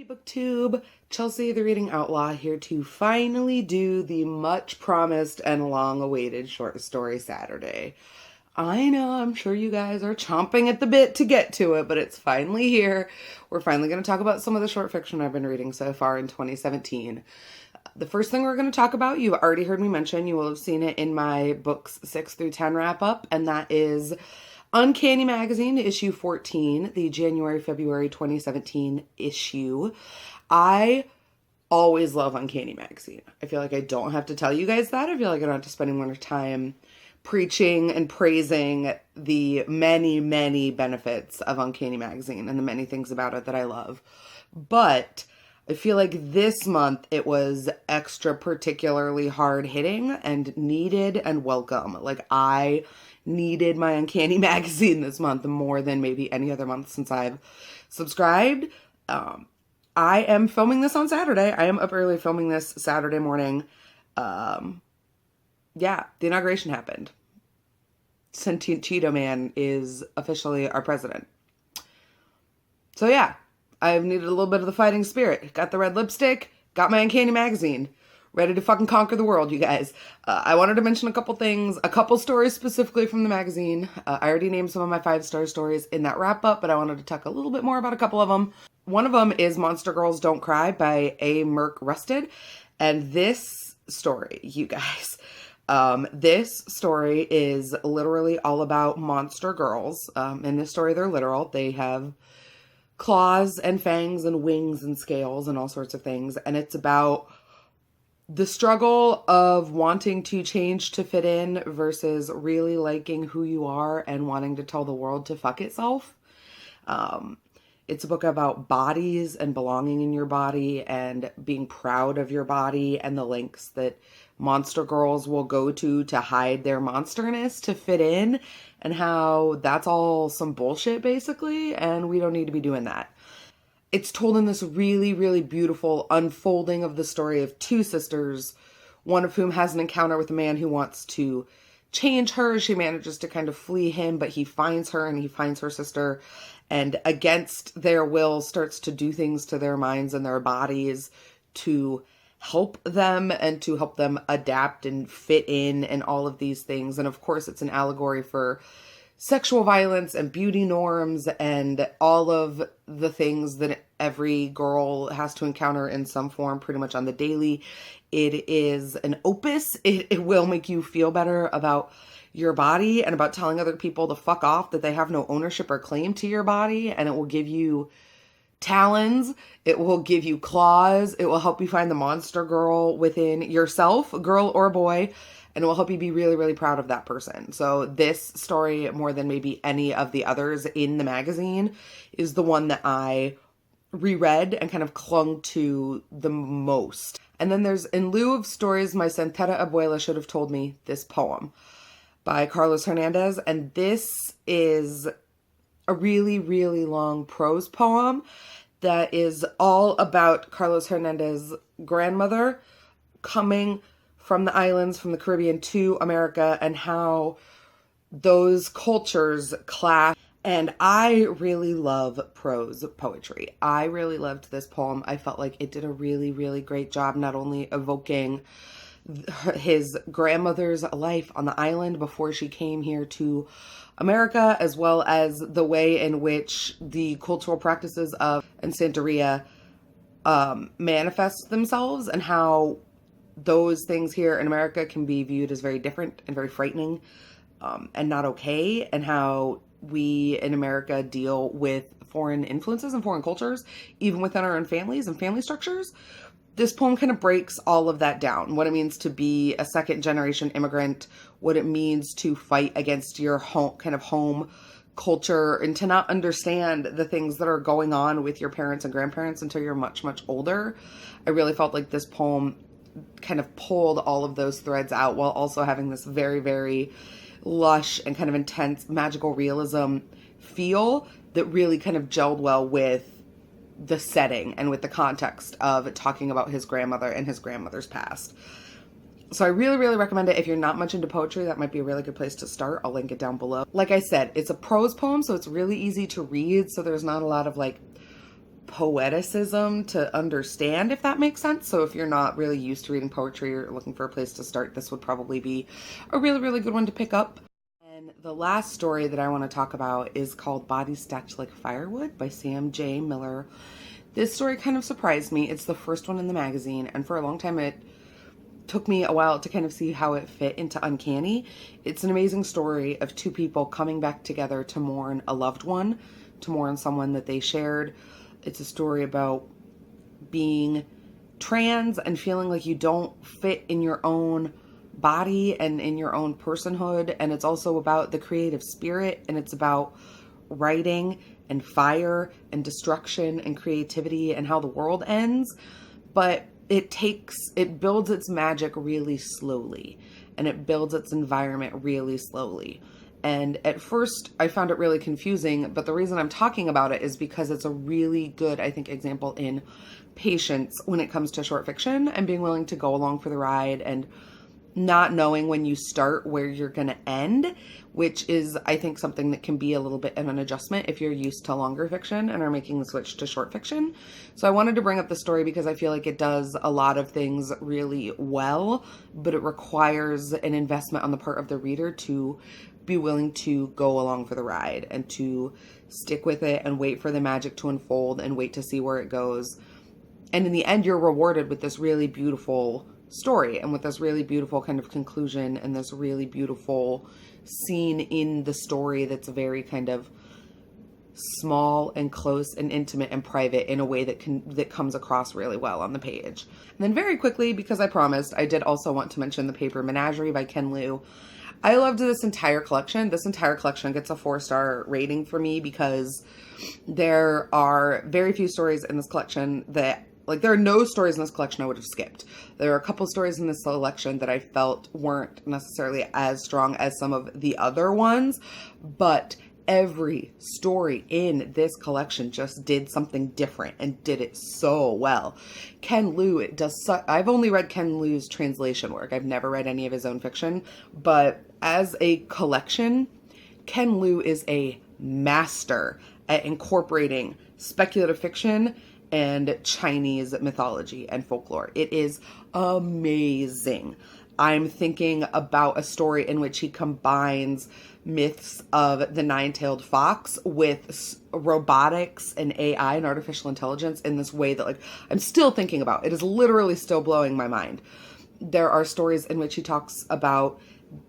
Booktube, Chelsea the Reading Outlaw here to finally do the much promised and long awaited short story Saturday. I know, I'm sure you guys are chomping at the bit to get to it, but it's finally here. We're finally going to talk about some of the short fiction I've been reading so far in 2017. The first thing we're going to talk about, you've already heard me mention, you will have seen it in my books 6 through 10 wrap up, and that is Uncanny Magazine, issue 14, the January-February 2017 issue. I always love Uncanny Magazine. I feel like I don't have to tell you guys that. I feel like I don't have to spend more time preaching and praising the many, many benefits of Uncanny Magazine and the many things about it that I love. But I feel like this month it was extra particularly hard hitting and needed and welcome. Like, I needed my Uncanny Magazine this month more than maybe any other month since I've subscribed. I am filming this on Saturday. I am up early filming this Saturday morning. The inauguration happened. Sentient Cheeto Man is officially our president. So yeah, I've needed a little bit of the fighting spirit. Got the red lipstick, got my Uncanny Magazine. Ready to fucking conquer the world, you guys. I wanted to mention a couple things, a couple stories specifically from the magazine. I already named some of my 5-star stories in that wrap up, but I wanted to talk a little bit more about a couple of them. One of them is Monster Girls Don't Cry by A. Merck Rusted. And this story, you guys, this story is literally all about monster girls. In this story, they're literal. They have claws and fangs and wings and scales and all sorts of things. And it's about the struggle of wanting to change to fit in versus really liking who you are and wanting to tell the world to fuck itself. It's a book about bodies and belonging in your body and being proud of your body and the lengths that monster girls will go to hide their monsterness to fit in, and how that's all some bullshit basically, and we don't need to be doing that. It's told in this really, really beautiful unfolding of the story of two sisters, one of whom has an encounter with a man who wants to change her. She manages to kind of flee him, but he finds her and he finds her sister, and against their will starts to do things to their minds and their bodies to help them and to help them adapt and fit in and all of these things. And of course, it's an allegory for sexual violence and beauty norms and all of the things that every girl has to encounter in some form pretty much on the daily. It is an opus. It will make you feel better about your body and about telling other people to fuck off, that they have no ownership or claim to your body, and it will give you talons, it will give you claws, it will help you find the monster girl within yourself, girl or boy, and it will help you be really, really proud of that person. So this story, more than maybe any of the others in the magazine, is the one that I reread and kind of clung to the most. And then there's In Lieu of Stories My Santera Abuela Should Have Told Me, this poem by Carlos Hernandez. And this is a really, really long prose poem that is all about Carlos Hernandez's grandmother coming from the islands, from the Caribbean to America, and how those cultures clash. And I really love prose poetry. I really loved this poem. I felt like it did a really, really great job not only evoking his grandmother's life on the island before she came here to America, as well as the way in which the cultural practices of Santeria manifest themselves, and how those things here in America can be viewed as very different and very frightening and not okay, and how we in America deal with foreign influences and foreign cultures, even within our own families and family structures. This poem kind of breaks all of that down. What it means to be a second generation immigrant, what it means to fight against your home culture, and to not understand the things that are going on with your parents and grandparents until you're much, much older. I really felt like this poem kind of pulled all of those threads out while also having this very, very lush and kind of intense magical realism feel that really kind of gelled well with the setting and with the context of talking about his grandmother and his grandmother's past. So I really, really recommend it. If you're not much into poetry, that might be a really good place to start. I'll link it down below. Like I said, it's a prose poem, so it's really easy to read. So there's not a lot of like poeticism to understand, if that makes sense. So if you're not really used to reading poetry or looking for a place to start, this would probably be a really, really good one to pick up. And the last story that I want to talk about is called Bodies Stacked Like Firewood by Sam J. Miller. This story kind of surprised me. It's the first one in the magazine, and for a long time it took me a while to kind of see how it fit into Uncanny. It's an amazing story of two people coming back together to mourn a loved one, to mourn someone that they shared. It's a story about being trans and feeling like you don't fit in your own body and in your own personhood. And it's also about the creative spirit, and it's about writing and fire and destruction and creativity and how the world ends. But it builds its magic really slowly, and it builds its environment really slowly. And at first I found it really confusing, but the reason I'm talking about it is because it's a really good, I think, example in patience when it comes to short fiction and being willing to go along for the ride and not knowing when you start where you're going to end, which is, I think, something that can be a little bit of an adjustment if you're used to longer fiction and are making the switch to short fiction. So I wanted to bring up the story because I feel like it does a lot of things really well, but it requires an investment on the part of the reader to be willing to go along for the ride and to stick with it and wait for the magic to unfold and wait to see where it goes. And in the end, you're rewarded with this really beautiful story and with this really beautiful kind of conclusion and this really beautiful scene in the story that's very kind of small and close and intimate and private in a way that comes across really well on the page. And then very quickly, because I promised, I did also want to mention the paper Menagerie by Ken Liu. I loved this entire collection. This entire collection gets a 4-star rating for me because there are very few stories in this collection that, like, there are no stories in this collection I would have skipped. There are a couple stories in this selection that I felt weren't necessarily as strong as some of the other ones, but every story in this collection just did something different and did it so well. Ken Liu I've only read Ken Liu's translation work. I've never read any of his own fiction, but as a collection, Ken Liu is a master at incorporating speculative fiction and Chinese mythology and folklore. It is amazing. I'm thinking about a story in which he combines myths of the nine-tailed fox with robotics and AI and artificial intelligence in this way that, like, I'm still thinking about. It is literally still blowing my mind. There are stories in which he talks about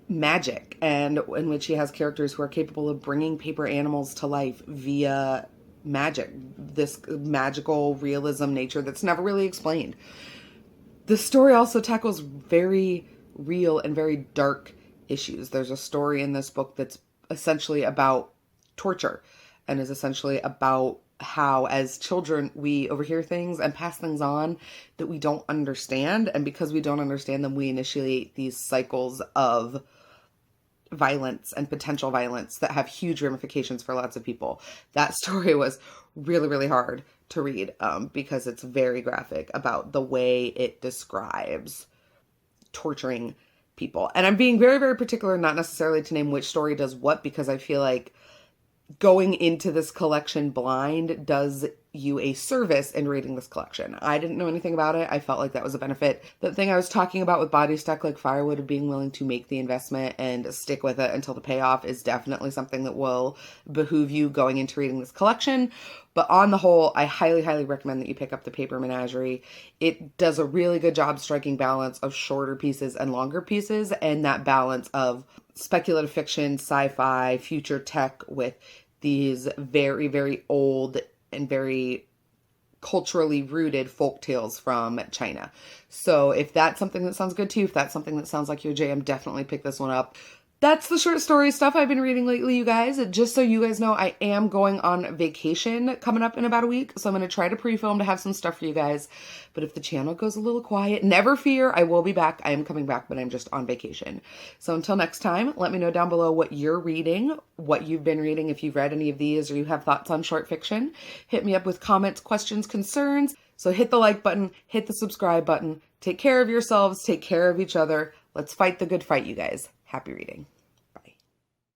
magic and in which he has characters who are capable of bringing paper animals to life via magic, this magical realism nature that's never really explained. The story also tackles very real and very dark issues. There's a story in this book that's essentially about torture and is essentially about how as children we overhear things and pass things on that we don't understand, and because we don't understand them, we initiate these cycles of violence and potential violence that have huge ramifications for lots of people. That story was really, really hard to read because it's very graphic about the way it describes torturing people. And I'm being very, very particular not necessarily to name which story does what, because I feel like going into this collection blind does you a service in reading this collection. I didn't know anything about it. I felt like that was a benefit. The thing I was talking about with Bodies Stacked Like Firewood of being willing to make the investment and stick with it until the payoff is definitely something that will behoove you going into reading this collection. But on the whole, I highly, highly recommend that you pick up the paper Menagerie. It does a really good job striking balance of shorter pieces and longer pieces, and that balance of speculative fiction, sci-fi, future tech with these very, very old and very culturally rooted folk tales from China. So if that's something that sounds good to you, if that's something that sounds like your jam, definitely pick this one up. That's the short story stuff I've been reading lately, you guys. Just so you guys know, I am going on vacation coming up in about a week, so I'm going to try to pre-film to have some stuff for you guys. But if the channel goes a little quiet, never fear, I will be back. I am coming back, but I'm just on vacation. So until next time, let me know down below what you're reading, what you've been reading, if you've read any of these or you have thoughts on short fiction. Hit me up with comments, questions, concerns. So hit the like button, hit the subscribe button. Take care of yourselves, take care of each other. Let's fight the good fight, you guys. Happy reading.